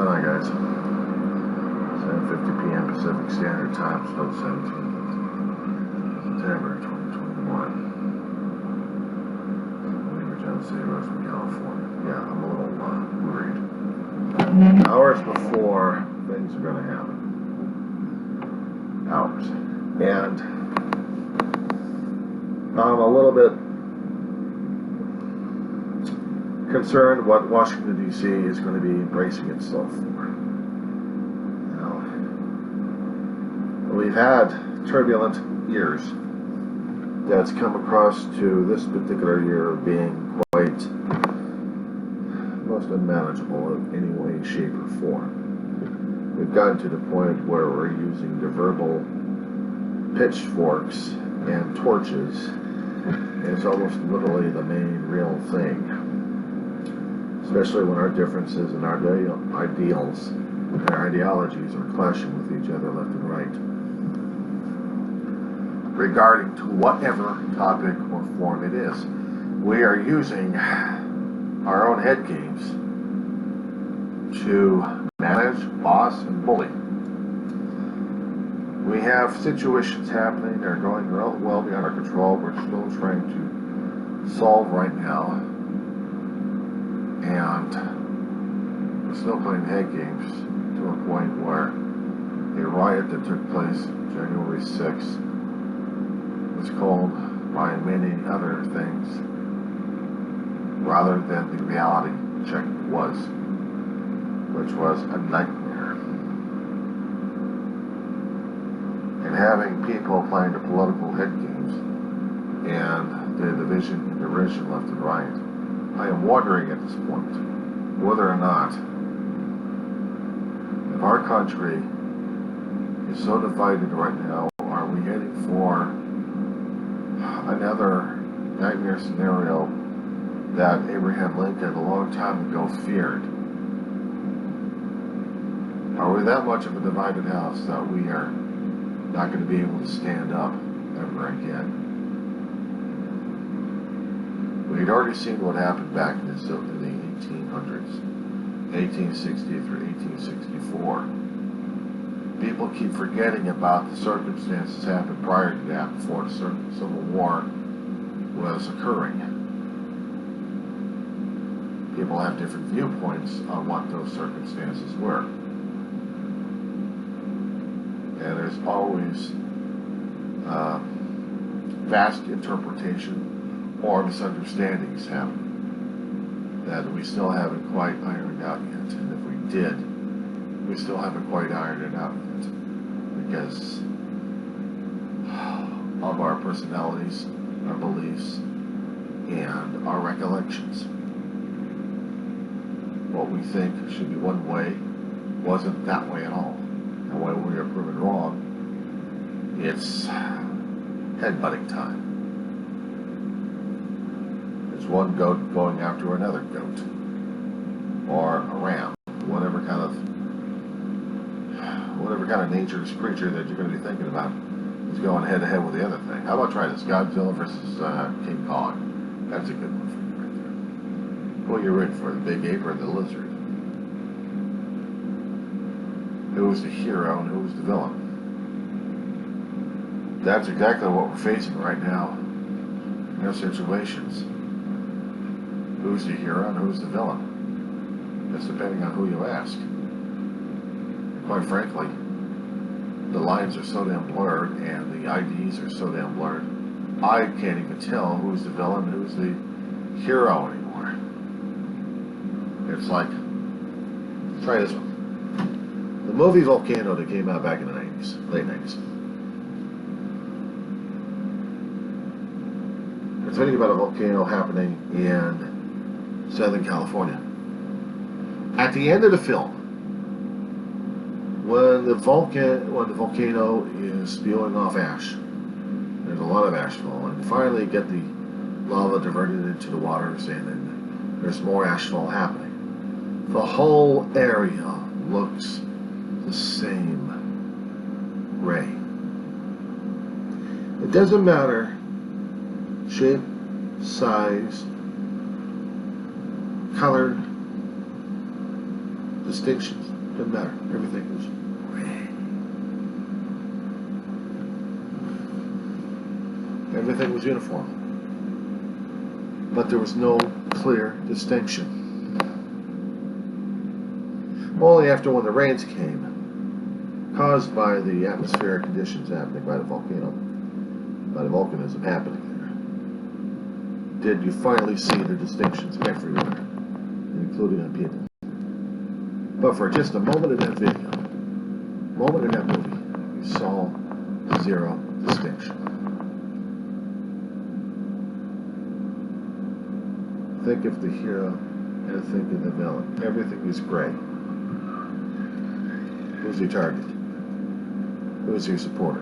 going on, guys? 7:50 p.m. Pacific Standard Time, Sep17, September 2021. Weaver, John City, from California. Yeah, I'm a little worried. Hours before things are going to happen. Hours. And I'm a little bit concerned what Washington, D.C. is going to be bracing itself for. Now, we've had turbulent years that's come across to this particular year being quite most unmanageable in any way, shape, or form. We've gotten to the point where we're using the verbal pitchforks and torches. It's almost literally the main real thing. Especially when our differences and our ideals and our ideologies are clashing with each other left and right. Regarding to whatever topic or form it is, we are using our own head games to manage, boss, and bully. We have situations happening that are going well beyond our control. We're still trying to solve right now. And we're still playing head games to a point where a riot that took place January 6th was called by many other things rather than the reality check was, which was a nightmare. And having people playing the political head games and the division and derision left and right, I am wondering at this point whether or not, if our country is so divided right now, are we heading for another nightmare scenario that Abraham Lincoln a long time ago feared? Are we that much of a divided house that we are not going to be able to stand up ever again? We'd already seen what happened back in the 1800s, 1860 through 1864. People keep forgetting about the circumstances happened prior to that, before the Civil War was occurring. People have different viewpoints on what those circumstances were. And there's always vast interpretation or misunderstandings happen that we still haven't quite ironed out yet. And if we did, we still haven't quite ironed it out yet because of our personalities, our beliefs, and our recollections. What we think should be one way wasn't that way at all. And when we are proven wrong, it's headbutting time. It's one goat going after another goat, or a ram, whatever kind of nature's creature that you're going to be thinking about is going head to head with the other thing. How about try this? Godzilla versus King Kong. That's a good one for you right there. Who are you rooting for, the big ape or the lizard? Who was the hero and who was the villain? That's exactly what we're facing right now in those situations. Who's the hero and who's the villain? It's depending on who you ask. And quite frankly, the lines are so damn blurred and the IDs are so damn blurred, I can't even tell who's the villain and who's the hero anymore. It's like, try this one. The movie Volcano that came out back in the 90s, late 90s. It's thinking about a volcano happening in Southern California. At the end of the film, when the volcano is spewing off ash, there's a lot of ash falling. And finally, get the lava diverted into the waters, and then there's more ashfall happening. The whole area looks the same gray. It doesn't matter shape, size, color. The distinctions. Didn't matter. Everything was gray. Everything was uniform. But there was no clear distinction. Only after when the rains came, caused by the atmospheric conditions happening by the volcano, by the volcanism happening there, did you finally see the distinctions everywhere, including on people. But for just a moment in that video, moment in that movie, you saw zero distinction. Think of the hero and think of the villain. Everything is gray. Who's your target? Who's your supporter?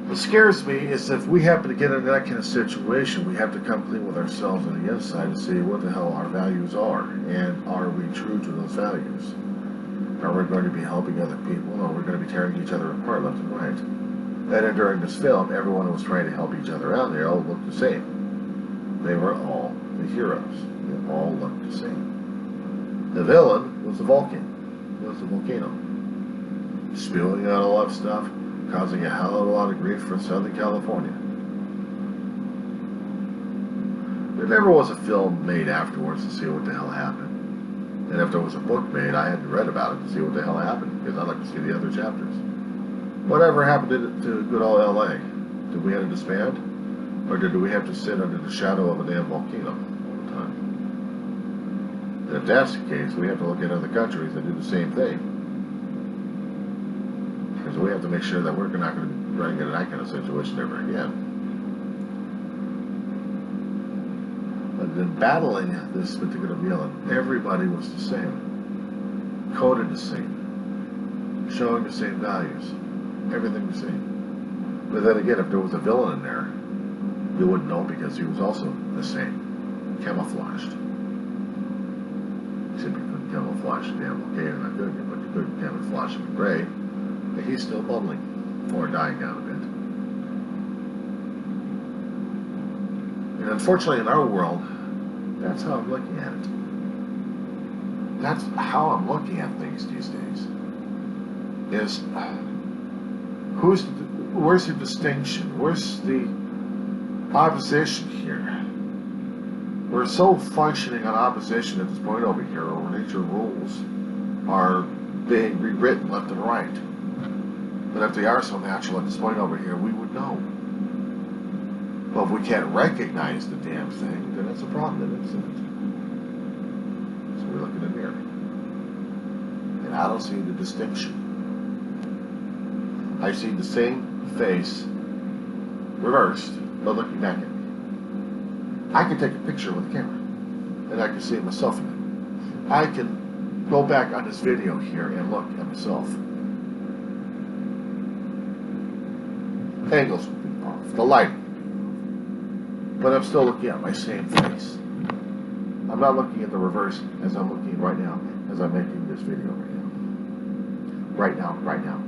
What scares me is if we happen to get into that kind of situation, we have to come clean with ourselves on the inside and see what the hell our values are, and are we true to those values? Are we going to be helping other people, or are we going to be tearing each other apart left and right? And during this film, everyone was trying to help each other out. They all looked the same. They were all the heroes. They all looked the same. The villain was the volcano. Spewing out a lot of stuff, causing a hell of a lot of grief for Southern California. There never was a film made afterwards to see what the hell happened. And if there was a book made, I hadn't read about it to see what the hell happened, because I'd like to see the other chapters. Whatever happened to good old LA? Did we have to disband? Or did we have to sit under the shadow of a damn volcano all the time? And if that's the case, we have to look at other countries that do the same thing. Because we have to make sure that we're not going to be running into that kind of situation ever again. But in battling this particular villain, everybody was the same. Coded the same. Showing the same values. Everything the same. But then again, if there was a villain in there, you wouldn't know because he was also the same. Camouflaged. Except you couldn't camouflage the damn volcano, not doing it, but you couldn't camouflage him in gray. But he's still bubbling or dying out a bit. And unfortunately in our world, that's how I'm looking at it. That's how I'm looking at things these days. Is where's the distinction? Where's the opposition here? We're so functioning on opposition at this point over here, where nature rules are being rewritten left and right. But if they are so natural at this point over here, we would know. But if we can't recognize the damn thing, then it's a problem, isn't it? So we look in the mirror. And I don't see the distinction. I see the same face reversed, but looking back at me. I can take a picture with a camera, and I can see myself in it. I can go back on this video here and look at myself. Angles will be off, the lighting, but I'm still looking at my same face. I'm not looking at the reverse as I'm looking right now, as I'm making this video right now. Right now.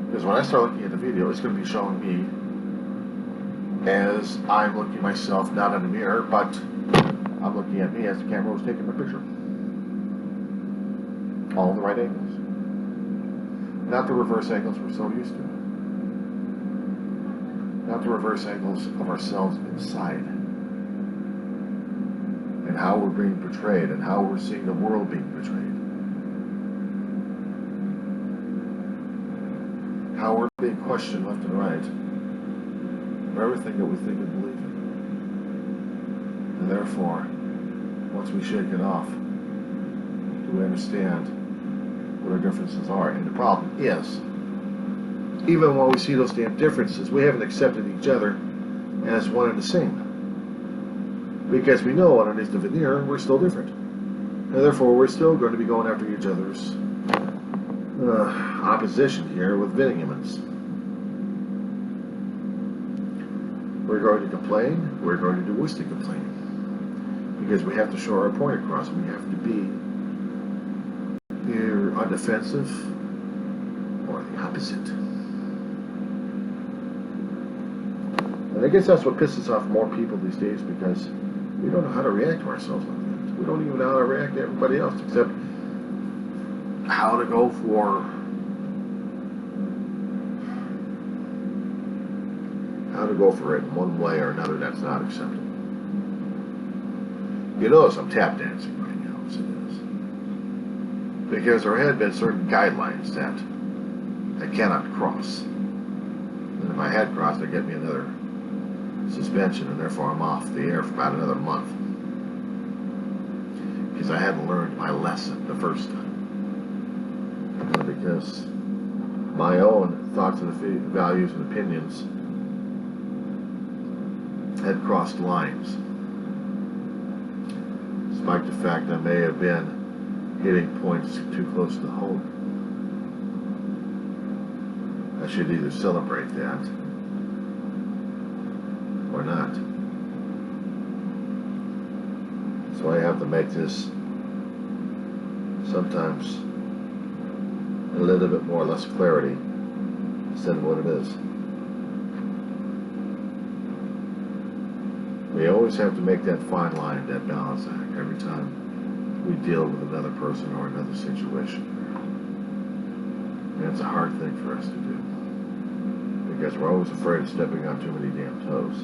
Because when I start looking at the video, it's going to be showing me as I'm looking at myself, not in the mirror, but I'm looking at me as the camera was taking my picture. All the right angles. Not the reverse angles we're so used to. Not the reverse angles of ourselves inside. And how we're being portrayed, and how we're seeing the world being portrayed. How we're being questioned left and right for everything that we think and believe in. And therefore, once we shake it off, do we understand what our differences are? And the problem is, even when we see those damn differences, we haven't accepted each other as one and the same. Because we know underneath the veneer, we're still different. And therefore, we're still going to be going after each other's opposition here with vehemence. We're going to complain, we're going to do wish to complain. Because we have to show our point across. We have to be either on defensive or the opposite. And I guess that's what pisses off more people these days, because We don't know how to react to ourselves like that. We don't even know how to react to everybody else, except how to go for it in one way or another that's not acceptable. You notice I'm tap dancing right now, as it is. Because there had been certain guidelines that I cannot cross. And if I had crossed, I'd get me another suspension, and therefore I'm off the air for about another month. Because I hadn't learned my lesson the first time. Because my own thoughts and values and opinions had crossed lines. Despite the fact I may have been hitting points too close to home. I should either celebrate that or not. So I have to make this sometimes a little bit more or less clarity instead of what it is. We always have to make that fine line, that balance act, every time we deal with another person or another situation. And it's a hard thing for us to do, because we're always afraid of stepping on too many damn toes.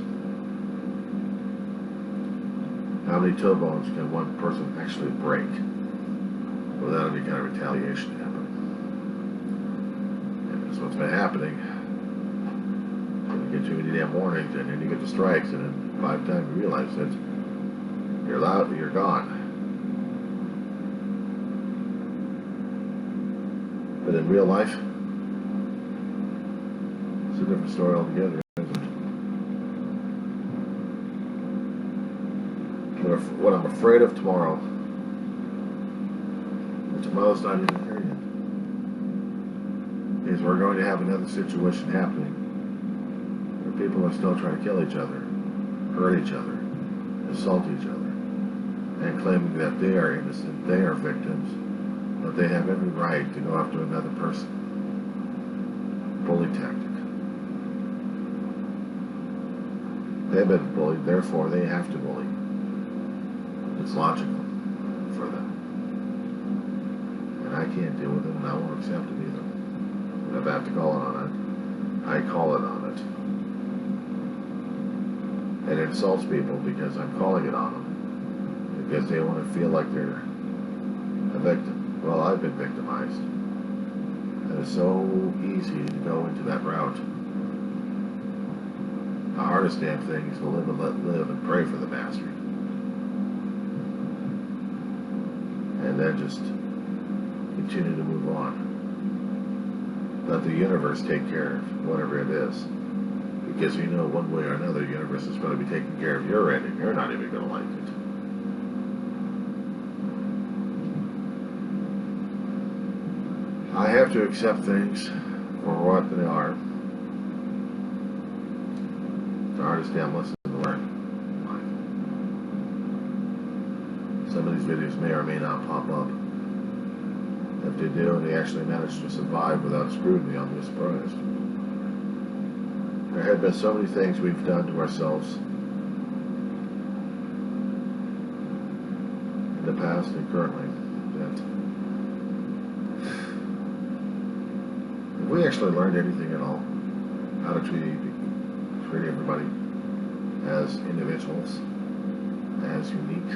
How many toe bones can one person actually break without any kind of retaliation happening? And that's what's been happening. When you get too many damn warnings, and then you get the strikes, and then 5 times you realize that you're loud, you're gone. But in real life, it's a different story altogether, isn't it? What I'm afraid of tomorrow, and tomorrow's not even here yet, is we're going to have another situation happening where people are still trying to kill each other, hurt each other, assault each other, and claiming that they are innocent, they are victims, but they have every right to go after another person. Bully tactic. They've been bullied, therefore they have to bully. It's logical for them. And I can't deal with it, and I won't accept it either. And if I have to call it on it, I call it on it. It insults people because I'm calling it on them, because they want to feel like they're a victim. Well, I've been victimized, and it's so easy to go into that route. The hardest damn thing is to live and let live and pray for the bastard, and then just continue to move on. Let the universe take care of whatever it is. Because you know one way or another, the universe is going to be taking care of your end, and you're not even going to like it. I have to accept things for what they are. It's the hardest damn lesson to learn. Some of these videos may or may not pop up. If they do, and they actually manage to survive without scrutiny, I'll be surprised. There have been so many things we've done to ourselves in the past and currently that if we actually learned anything at all, how to treat everybody as individuals, as unique,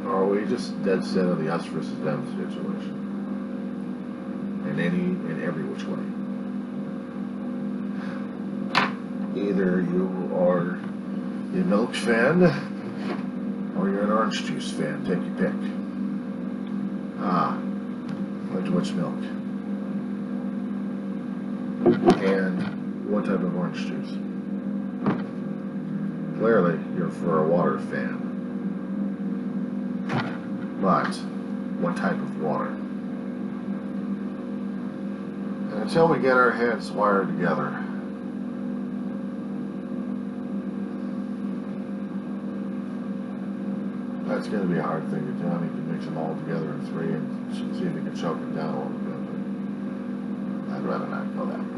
or are we just dead set of the us versus them situation in any and every which way? Either you are a milk fan or you're an orange juice fan. Take your pick. Which milk? And what type of orange juice? Clearly, you're for a water fan. But what type of water? And until we get our heads wired together, that's going to be a hard thing to do. I mean, you can mix them all together in 3 and see if you can choke them down a little bit, but I'd rather not go that way.